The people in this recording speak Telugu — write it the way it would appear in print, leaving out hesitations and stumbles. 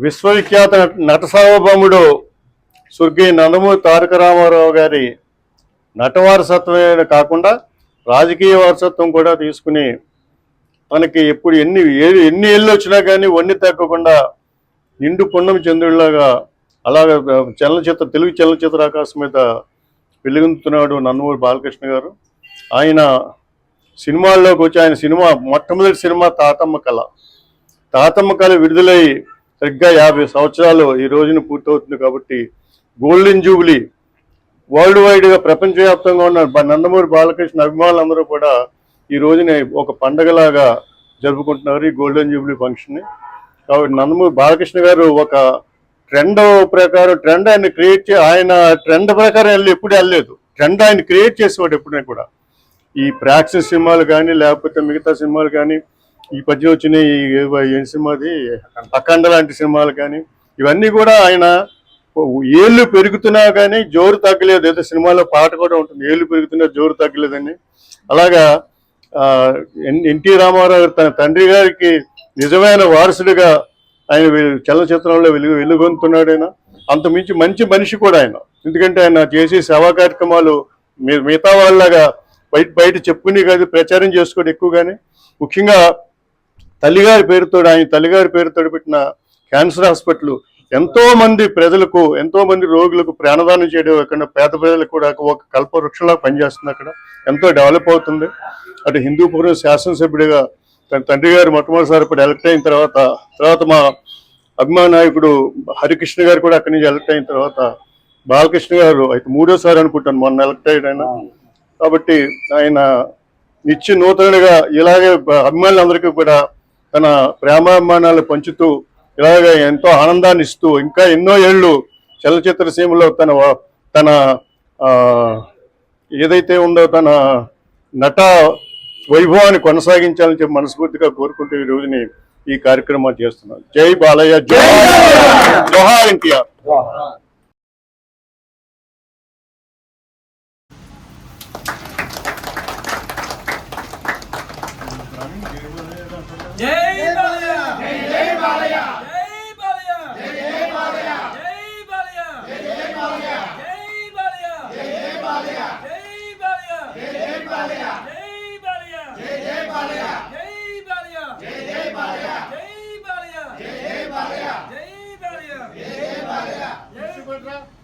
విశ్వవిఖ్యాత నట సార్వభౌముడు స్వర్గీయ నందమూరి తారక రామారావు గారి నట వారసత్వమే కాకుండా రాజకీయ వారసత్వం కూడా తీసుకుని మనకి ఎప్పుడు ఎన్ని ఏళ్ళు వచ్చినా కానీ వన్ని తగ్గకుండా నిండు పున్నమి చంద్రుడిలాగా అలాగ తెలుగు చలనచిత్ర ఆకాశం మీద వెలుగుతున్నాడు నందమూరి బాలకృష్ణ గారు. ఆయన సినిమాల్లోకి వచ్చి ఆయన సినిమా మొట్టమొదటి సినిమా తాతమ్మ కళ విడుదలై సరిగ్గా 50 సంవత్సరాలు ఈ రోజున పూర్తవుతుంది. కాబట్టి గోల్డెన్ జూబ్లీ వరల్డ్ వైడ్గా ప్రపంచవ్యాప్తంగా ఉన్న నందమూరి బాలకృష్ణ అభిమానులందరూ కూడా ఈ రోజున ఒక పండగలాగా జరుపుకుంటున్నారు ఈ గోల్డెన్ జూబ్లీ ఫంక్షన్ని. కాబట్టి నందమూరి బాలకృష్ణ గారు ఒక ట్రెండ్ ఆయన క్రియేట్ ఆయన ట్రెండ్ ప్రకారం ఎప్పుడు వెళ్ళలేదు. ట్రెండ్ ఆయన క్రియేట్ చేసేవాడు ఎప్పుడైనా కూడా. ఈ ప్రాక్సిస్ సినిమాలు కానీ లేకపోతే మిగతా సినిమాలు కానీ ఈ పద్య వచ్చిన ఈ సినిమాది అఖండ లాంటి సినిమాలు కానీ ఇవన్నీ కూడా ఆయన ఏళ్ళు పెరుగుతున్నా కానీ జోరు తగ్గలేదు. ఏదో సినిమాలో పాట కూడా ఉంటుంది, ఏళ్ళు పెరుగుతున్నా జోరు తగ్గలేదని. అలాగా ఎన్టీ రామారావు గారు తన తండ్రి గారికి నిజమైన వారసుడిగా ఆయన చలనచిత్రంలో వెలుగొందుతున్నాడు. ఆయన అంతమించి మంచి మనిషి కూడా ఆయన. ఎందుకంటే ఆయన చేసే సేవా కార్యక్రమాలు మిగతా వాళ్ళలాగా బయట చెప్పుకుని కాదు, ప్రచారం చేసుకోవడం ఎక్కువగానే. ముఖ్యంగా తల్లిగారి పేరుతో పెట్టిన క్యాన్సర్ హాస్పిటల్ ఎంతో మంది ప్రజలకు, ఎంతో మంది రోగులకు ప్రాణదానం చేయడం అక్కడ పేద ప్రజలకు కూడా ఒక కల్పవృక్షంలా పనిచేస్తుంది. అక్కడ ఎంతో డెవలప్ అవుతుంది. అటు హిందూపురం శాసనసభ్యుడిగా తన తండ్రి గారు మొట్టమొదటిసారి ఇప్పుడు ఎలక్ట్ అయిన తర్వాత మా అభిమాన నాయకుడు హరికృష్ణ గారు కూడా అక్కడి నుంచి ఎలక్ట్ అయిన తర్వాత బాలకృష్ణ గారు అయితే 3వ సారి అనుకుంటాను మొన్న ఎలక్ట్ అయ్యాడు. కాబట్టి ఆయన నూతనుడిగా ఇలాగే అభిమానులందరికీ కూడా తన ప్రేమాభిమానాలు పంచుతూ ఇలాగే ఎంతో ఆనందాన్ని ఇస్తూ ఇంకా ఎన్నో ఏళ్ళు చలనచిత్ర సీమలో తన ఏదైతే ఉందో తన నట వైభవాన్ని కొనసాగించాలని చెప్పి మనస్ఫూర్తిగా కోరుకుంటూ ఈ రోజుని ఈ కార్యక్రమాన్ని చేస్తున్నాను. జై బాలయ్య, జోహార్ ఎన్టీఆర్. జై బాలయ్య, జై బాలయ్య, జై బాలయ్య, జై బాలయ్య, జై బాలయ్య, జై బాలయ్య, జై బాలయ్య, జై బాలయ్య, జై బాలయ్య, జై బాలయ్య, జై బాలయ్య, జై బాలయ్య, జై బాలయ్య, జై బాలయ్య, జై బాలయ్య, జై బాలయ్య, జై బాలయ్య, జై బాలయ్య, జై